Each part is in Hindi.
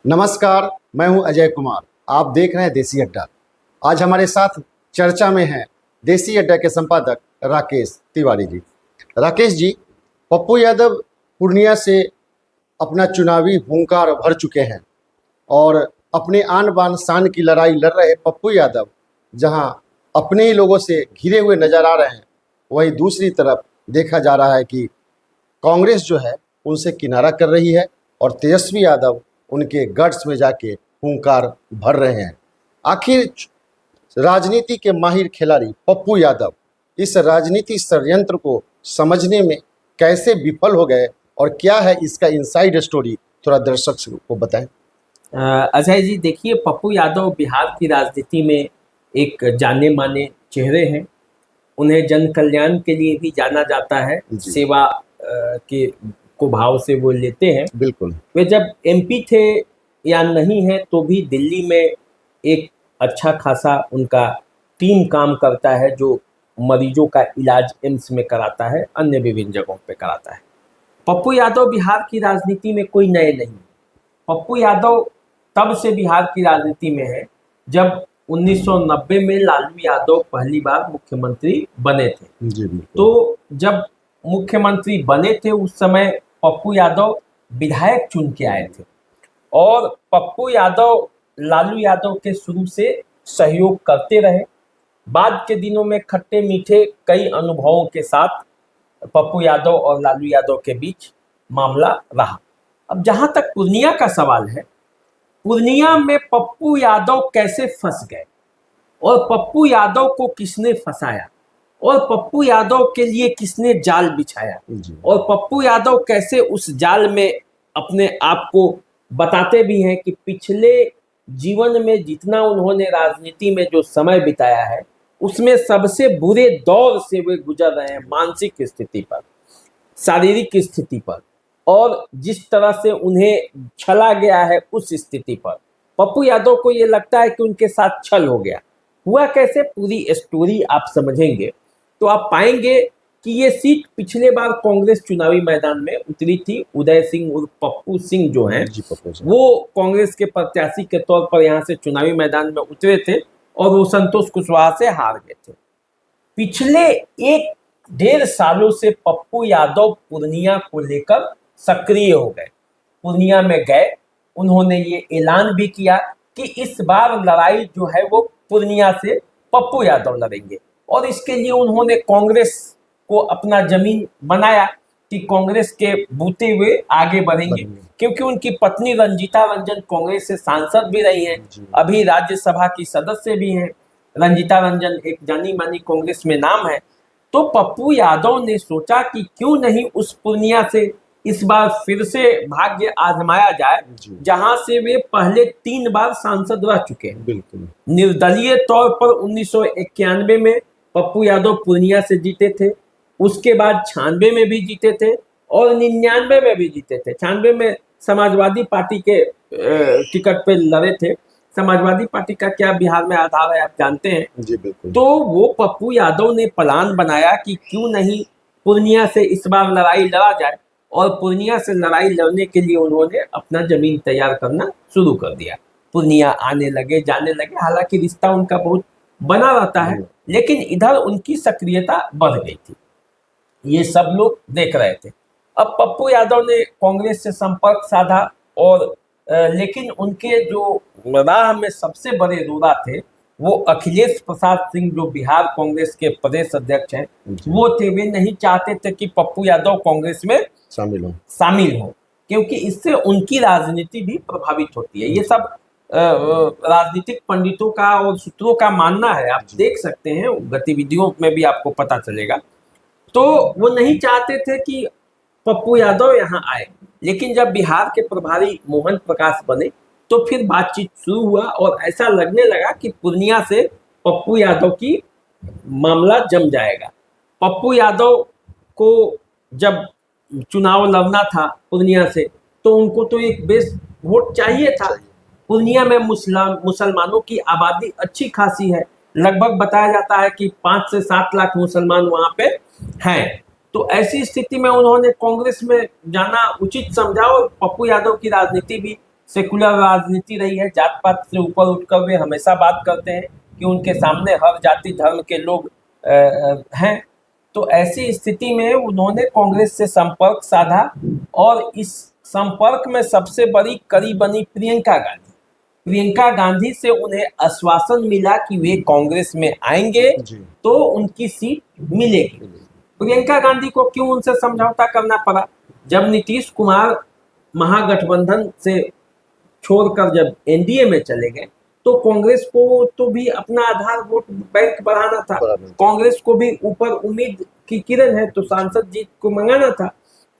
नमस्कार, मैं हूं अजय कुमार। आप देख रहे हैं देसी अड्डा। आज हमारे साथ चर्चा में हैं देसी अड्डा के संपादक राकेश तिवारी जी। राकेश जी, पप्पू यादव पूर्णिया से अपना चुनावी हुंकार भर चुके हैं और अपने आन बान शान की लड़ाई लड़ रहे पप्पू यादव जहां अपने ही लोगों से घिरे हुए नजर आ रहे हैं, वहीं दूसरी तरफ देखा जा रहा है कि कांग्रेस जो है उनसे किनारा कर रही है और तेजस्वी यादव उनके गट्स में जाके हुंकार भर रहे हैं। आखिर राजनीति के माहिर खिलाड़ी पप्पू यादव इस राजनीति षड्यंत्र को समझने में कैसे विफल हो गए और क्या है इसका इनसाइड स्टोरी, थोड़ा दर्शक को बताएं। अजय जी, देखिए, पप्पू यादव बिहार की राजनीति में एक जाने माने चेहरे हैं। उन्हें जन कल्याण के लिए भी जाना जाता है। सेवा के को भाव से वो लेते हैं। बिल्कुल। वे जब एमपी थे या नहीं है तो भी दिल्ली में एक अच्छा खासा उनका टीम काम करता है जो मरीजों का इलाज एम्स में कराता है, अन्य विभिन्न जगहों पे कराता है। पप्पू यादव बिहार की राजनीति में कोई नए नहीं। पप्पू यादव तब से बिहार की राजनीति में है जब 1990 में लालू यादव पहली बार मुख्यमंत्री बने थे। जी। तो जब मुख्यमंत्री बने थे उस समय पप्पू यादव विधायक चुन के आए थे और पप्पू यादव लालू यादव के शुरू से सहयोग करते रहे। बाद के दिनों में खट्टे मीठे कई अनुभवों के साथ पप्पू यादव और लालू यादव के बीच मामला रहा। अब जहां तक पूर्णिया का सवाल है, पूर्णिया में पप्पू यादव कैसे फंस गए और पप्पू यादव को किसने फंसाया और पप्पू यादव के लिए किसने जाल बिछाया और पप्पू यादव कैसे उस जाल में अपने आप को बताते भी हैं कि पिछले जीवन में जितना उन्होंने राजनीति में जो समय बिताया है उसमें सबसे बुरे दौर से वे गुजर रहे हैं, मानसिक स्थिति पर, शारीरिक स्थिति पर, और जिस तरह से उन्हें छला गया है उस स्थिति पर पप्पू यादव को ये लगता है कि उनके साथ छल हो गया। हुआ कैसे, पूरी स्टोरी आप समझेंगे तो आप पाएंगे कि ये सीट पिछले बार कांग्रेस चुनावी मैदान में उतरी थी। उदय सिंह और पप्पू सिंह जो हैं वो कांग्रेस के प्रत्याशी के तौर पर यहाँ से चुनावी मैदान में उतरे थे और वो संतोष कुशवाहा से हार गए थे। पिछले 1-1.5 सालों से पप्पू यादव पूर्णिया को लेकर सक्रिय हो गए। पूर्णिया में गए, उन्होंने ये ऐलान भी किया कि इस बार लड़ाई जो है वो पूर्णिया से पप्पू यादव लड़ेंगे और इसके लिए उन्होंने कांग्रेस को अपना जमीन बनाया कि कांग्रेस के बूते हुए आगे बढ़ेंगे, क्योंकि उनकी पत्नी रंजीता रंजन कांग्रेस से सांसद भी रही हैं, अभी राज्यसभा की सदस्य भी हैं। रंजीता रंजन एक जानी मानी कांग्रेस में नाम है। तो पप्पू यादव ने सोचा कि क्यों नहीं उस पूर्णिया से इस बार फिर से भाग्य आजमाया जाए, जहां से वे पहले 3 बार सांसद रह चुके हैं। बिल्कुल। निर्दलीय तौर पर 1991 में पप्पू यादव पूर्णिया से जीते थे, उसके बाद 96 में भी जीते थे और 99 में भी जीते थे। 96 में समाजवादी पार्टी के टिकट पे लड़े थे। समाजवादी पार्टी का क्या बिहार में आधार है आप जानते हैं। जी बिल्कुल। तो वो पप्पू यादव ने प्लान बनाया कि क्यों नहीं पूर्णिया से इस बार लड़ाई लड़ा जाए और पूर्णिया से लड़ाई लड़ने के लिए उन्होंने अपना जमीन तैयार करना शुरू कर दिया। पूर्णिया आने लगे, जाने लगे, हालांकि रिश्ता उनका बहुत बना रहता है, लेकिन इधर उनकी सक्रियता बढ़ गई थी। ये सब लोग देख रहे थे। अब पप्पू यादव ने कांग्रेस से संपर्क साधा और लेकिन उनके जो राह में सबसे बड़े रोड़ा थे वो अखिलेश प्रसाद सिंह, जो बिहार कांग्रेस के प्रदेश अध्यक्ष हैं, वो थे। वे नहीं चाहते थे कि पप्पू यादव कांग्रेस में शामिल हो, क्योंकि इससे उनकी राजनीति भी प्रभावित होती है। ये सब राजनीतिक पंडितों का और सूत्रों का मानना है, आप देख सकते हैं, गतिविधियों में भी आपको पता चलेगा। तो वो नहीं चाहते थे कि पप्पू यादव यहाँ आए, लेकिन जब बिहार के प्रभारी मोहन प्रकाश बने तो फिर बातचीत शुरू हुआ और ऐसा लगने लगा कि पूर्णिया से पप्पू यादव की मामला जम जाएगा। पप्पू यादव को जब चुनाव लड़ना था पूर्णिया से तो उनको तो एक बेस वोट चाहिए था। पूर्णिया में मुसलमानों की आबादी अच्छी खासी है, लगभग बताया जाता है कि 5 से 7 लाख मुसलमान वहां पे हैं। तो ऐसी स्थिति में उन्होंने कांग्रेस में जाना उचित समझा और पप्पू यादव की राजनीति भी सेकुलर राजनीति रही है, जात पात से ऊपर उठकर वे हमेशा बात करते हैं कि उनके सामने हर जाति धर्म के लोग हैं। तो ऐसी स्थिति में उन्होंने कांग्रेस से संपर्क साधा और इस संपर्क में सबसे बड़ी कड़ी बनी प्रियंका गांधी। प्रियंका गांधी से उन्हें आश्वासन मिला कि वे कांग्रेस में आएंगे जी। तो उनकी सीट मिलेगी। प्रियंका गांधी को क्यों उनसे समझौता करना पड़ा? जब नीतीश कुमार महागठबंधन से छोड़कर जब एनडीए में चले गए तो कांग्रेस को तो भी अपना आधार वोट बैंक बढ़ाना था, कांग्रेस को भी ऊपर उम्मीद की किरण है तो सांसद जीत को मंगाना था।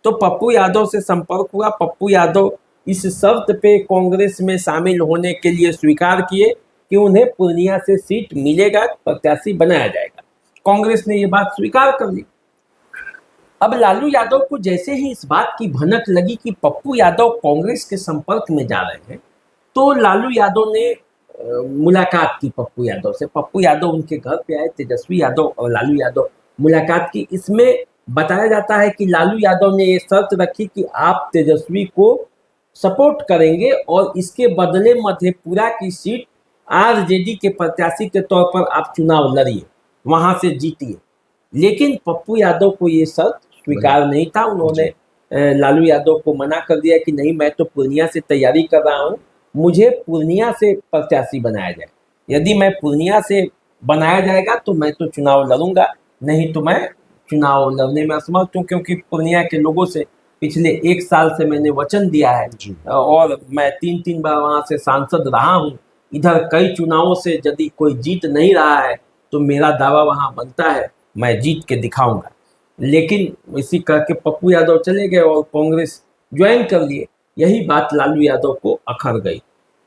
तो पप्पू यादव से संपर्क हुआ। पप्पू यादव इस शर्त पे कांग्रेस में शामिल होने के लिए स्वीकार किए कि उन्हें पूर्णिया से सीट मिलेगा, प्रत्याशी बनाया जाएगा। कांग्रेस ने ये बात स्वीकार कर ली। अब लालू यादव को जैसे ही इस बात की भनक लगी कि पप्पू यादव कांग्रेस के संपर्क में जा रहे हैं तो लालू यादव ने मुलाकात की पप्पू यादव से। पप्पू यादव उनके घर पे आए, तेजस्वी यादव और लालू यादव मुलाकात की। इसमें बताया जाता है कि लालू यादव ने ये शर्त रखी कि आप तेजस्वी को सपोर्ट करेंगे और इसके बदले मधेपुरा की सीट आरजेडी के प्रत्याशी के तौर पर आप चुनाव लड़िए, वहां से जीतिए। लेकिन पप्पू यादव को ये शर्त स्वीकार नहीं था। उन्होंने लालू यादव को मना कर दिया कि नहीं, मैं तो पूर्णिया से तैयारी कर रहा हूँ, मुझे पूर्णिया से प्रत्याशी बनाया जाए। यदि मैं पूर्णिया से बनाया जाएगा तो मैं तो चुनाव लड़ूंगा, नहीं तो मैं चुनाव लड़ने में असमर्थ हूँ, क्योंकि पूर्णिया के लोगों से पिछले 1 साल से मैंने वचन दिया है और मैं 3-3 बार वहाँ से सांसद रहा हूँ। इधर कई चुनावों से यदि कोई जीत नहीं रहा है तो मेरा दावा वहाँ बनता है, मैं जीत के दिखाऊंगा। लेकिन इसी करके पप्पू यादव चले गए और कांग्रेस ज्वाइन कर लिए। यही बात लालू यादव को अखर गई।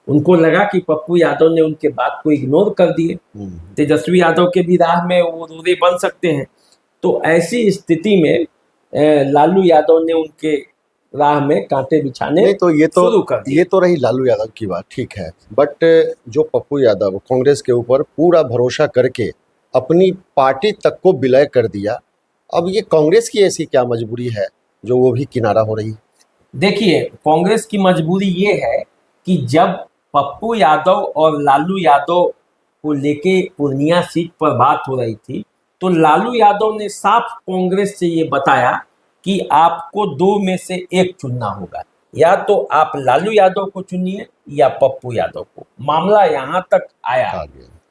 उनको लगा कि पप्पू यादव ने उनके बात को इग्नोर कर दिए, तेजस्वी यादव के भी राह में वो रोड़े बन सकते हैं। तो ऐसी स्थिति में लालू यादव ने उनके राह में कांटे बिछाने नहीं, तो शुरू कर दिए। ये तो रही लालू यादव की बात, ठीक है। बट जो पप्पू यादव कांग्रेस के ऊपर पूरा भरोसा करके अपनी पार्टी तक को विलय कर दिया, अब ये कांग्रेस की ऐसी क्या मजबूरी है जो वो भी किनारा हो रही है? देखिए, कांग्रेस की मजबूरी ये है कि जब पप्पू यादव और लालू यादव को लेके पूर्णिया सीट पर बात हो रही थी तो लालू यादव ने साफ कांग्रेस से ये बताया कि आपको 2 में से एक चुनना होगा, या तो आप लालू यादव को चुनिए या पप्पू यादव को। मामला यहाँ तक आया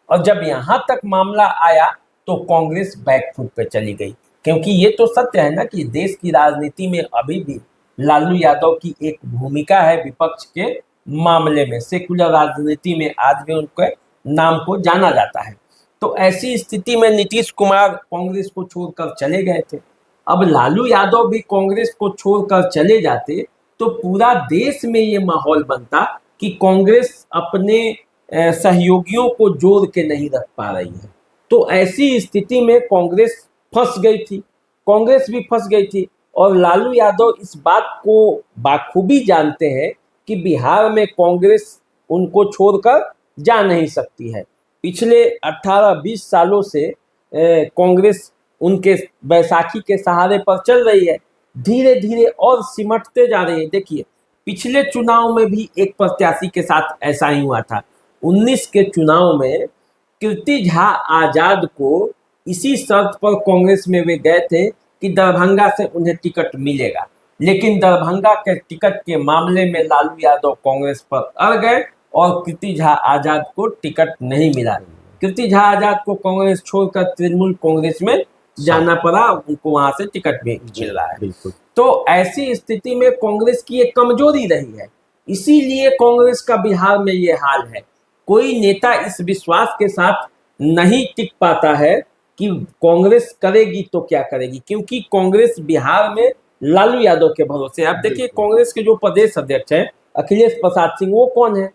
और जब यहाँ तक मामला आया तो कांग्रेस बैकफुट पे चली गई, क्योंकि ये तो सत्य है ना कि देश की राजनीति में अभी भी लालू यादव की एक भूमिका है विपक्ष के मामले में। सेकुलर राजनीति में आज भी उनके नाम को जाना जाता है। तो ऐसी स्थिति में नीतीश कुमार कांग्रेस को छोड़कर चले गए थे। अब लालू यादव भी कांग्रेस को छोड़कर चले जाते तो पूरा देश में ये माहौल बनता कि कांग्रेस अपने सहयोगियों को जोड़ के नहीं रख पा रही है। तो ऐसी स्थिति में कांग्रेस फंस गई थी, कांग्रेस भी फंस गई थी। और लालू यादव इस बात को बाखूबी जानते हैं कि बिहार में कांग्रेस उनको छोड़कर जा नहीं सकती है। पिछले 18-20 सालों से कांग्रेस उनके बैसाखी के सहारे पर चल रही है, धीरे धीरे और सिमटते जा रही है। देखिए, पिछले चुनाव में भी एक प्रत्याशी के साथ ऐसा ही हुआ था। 19 के चुनाव में कीर्ति झा आजाद को इसी शर्त पर कांग्रेस में वे गए थे कि दरभंगा से उन्हें टिकट मिलेगा, लेकिन दरभंगा के टिकट के मामले में लालू यादव कांग्रेस पर अड़ गए और कीर्ति झा आजाद को टिकट नहीं मिला। कीर्ति झा आजाद को कांग्रेस छोड़कर तृणमूल कांग्रेस में जाना पड़ा, उनको वहां से टिकट भी मिल रहा है। तो ऐसी स्थिति में कांग्रेस की एक कमजोरी रही है, इसीलिए कांग्रेस का बिहार में ये हाल है। कोई नेता इस विश्वास के साथ नहीं टिक पाता है कि कांग्रेस करेगी तो क्या करेगी, क्योंकि कांग्रेस बिहार में लालू यादव के भरोसे। आप देखिए, कांग्रेस के जो प्रदेश अध्यक्ष हैं अखिलेश प्रसाद सिंह, वो कौन है?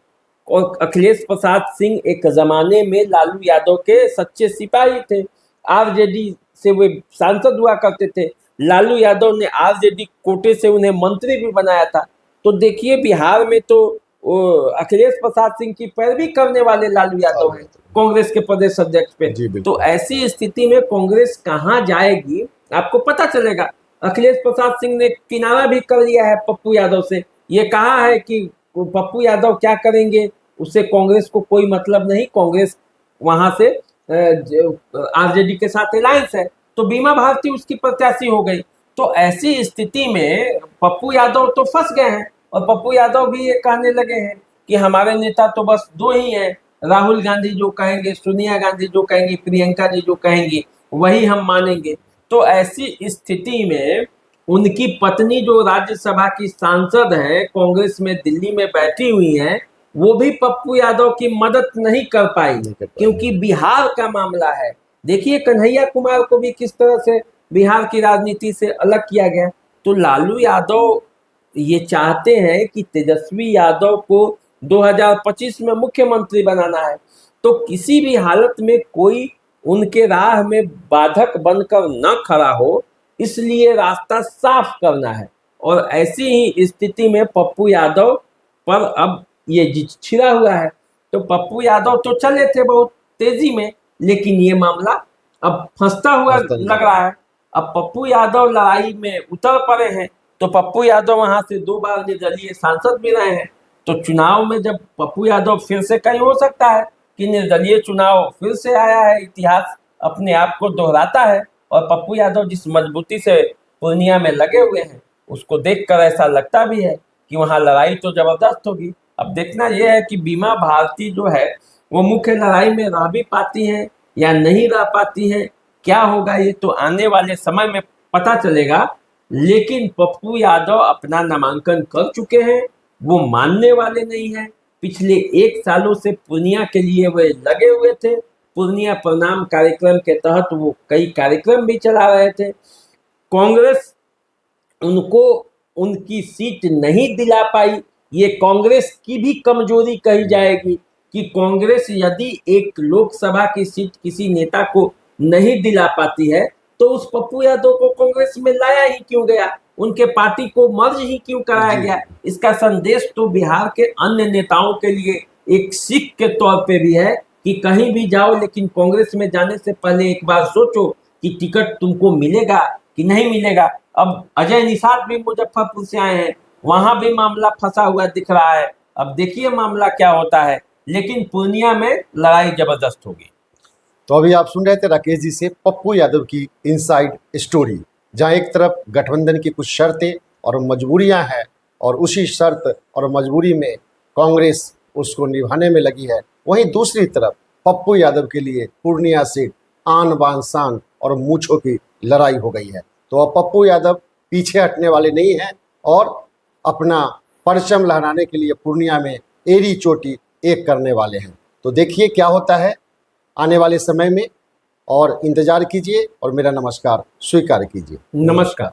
और अखिलेश प्रसाद सिंह एक जमाने में लालू यादव के सच्चे सिपाही थे, आरजेडी से वे सांसद हुआ करते थे। लालू यादव ने आरजेडी कोटे से उन्हें मंत्री भी बनाया था। तो देखिए, बिहार में तो अखिलेश प्रसाद सिंह की पैरवी करने वाले लालू यादव हैं कांग्रेस के प्रदेश अध्यक्ष पे। तो ऐसी स्थिति में कांग्रेस कहाँ जाएगी आपको पता चलेगा। अखिलेश प्रसाद सिंह ने किनारा भी कर लिया है पप्पू यादव से, ये कहा है कि पप्पू यादव क्या करेंगे उससे कांग्रेस को कोई मतलब नहीं। कांग्रेस वहां से आरजेडी के साथ अलायंस है, तो बीमा भारती उसकी प्रत्याशी हो गई। तो ऐसी स्थिति में पप्पू यादव तो फंस गए हैं, और पप्पू यादव भी ये कहने लगे हैं कि हमारे नेता तो बस दो ही हैं, राहुल गांधी जो कहेंगे, सोनिया गांधी जो कहेंगी, प्रियंका जी जो कहेंगी वही हम मानेंगे। तो ऐसी स्थिति में उनकी पत्नी जो राज्यसभा की सांसद है, कांग्रेस में दिल्ली में बैठी हुई है, वो भी पप्पू यादव की मदद नहीं कर पाई, क्योंकि बिहार का मामला है। देखिए कन्हैया कुमार को भी किस तरह से बिहार की राजनीति से अलग किया गया। तो लालू यादव ये चाहते हैं कि तेजस्वी यादव को 2025 में मुख्यमंत्री बनाना है, तो किसी भी हालत में कोई उनके राह में बाधक बनकर न खड़ा हो, इसलिए रास्ता साफ करना है। और ऐसी ही स्थिति में पप्पू यादव पर अब ये छिड़ा हुआ है। तो पप्पू यादव तो चले थे बहुत तेजी में, लेकिन ये मामला अब फंसता हुआ लग रहा है। अब पप्पू यादव लड़ाई में उतर पड़े हैं, तो पप्पू यादव वहां से 2 बार निर्दलीय सांसद भी रहे हैं। तो चुनाव में जब पप्पू यादव फिर से कहीं हो सकता है कि निर्दलीय चुनाव फिर से आया है, इतिहास अपने आप को दोहराता है। और पप्पू यादव जिस मजबूती से पूर्णिया में लगे हुए हैं, उसको देखकर ऐसा लगता भी है कि वहां लड़ाई तो जबरदस्त होगी। अब देखना यह है कि बीमा भारती जो है वो मुख्य लड़ाई में रह भी पाती है या नहीं रह पाती है, क्या होगा ये तो आने वाले समय में पता चलेगा। लेकिन पप्पू यादव अपना नामांकन कर चुके हैं, वो मानने वाले नहीं हैं। पिछले 1 सालों से पूर्णिया के लिए वे लगे हुए थे। पूर्णिया प्रणाम कार्यक्रम के तहत वो कई कार्यक्रम भी चला रहे थे। कांग्रेस उनको उनकी सीट नहीं दिला पाई। ये कांग्रेस की भी कमजोरी कही जाएगी कि कांग्रेस यदि एक लोकसभा की सीट किसी नेता को नहीं दिला पाती है, तो उस पप्पू यादव को कांग्रेस में लाया ही क्यों गया, उनके पार्टी को मर्ज ही क्यों कराया गया। इसका संदेश तो बिहार के अन्य नेताओं के लिए एक सीख के तौर पे भी है कि कहीं भी जाओ, लेकिन कांग्रेस में जाने से पहले एक बार सोचो कि टिकट तुमको मिलेगा कि नहीं मिलेगा। अब अजय निषाद भी मुजफ्फरपुर से आए हैं, वहां भी मामला फंसा हुआ दिख रहा है। अब देखिए मामला क्या होता है, लेकिन पूर्णिया में लड़ाई जबरदस्त होगी। तो अभी आप सुन रहे थे राकेश जी से पप्पू यादव की इनसाइड स्टोरी, जहां एक तरफ गठबंधन की कुछ शर्तें और मजबूरियां हैं, और उसी शर्त और मजबूरी में कांग्रेस उसको निभाने में लगी है, वहीं दूसरी तरफ पप्पू यादव के लिए पूर्णिया सीट आन बान शान और मूंछों की लड़ाई हो गई है। तो अब पप्पू यादव पीछे हटने वाले नहीं हैं और अपना परचम लहराने के लिए पूर्णिया में एड़ी चोटी एक करने वाले हैं। तो देखिए क्या होता है आने वाले समय में, और इंतजार कीजिए और मेरा नमस्कार स्वीकार कीजिए। नमस्कार।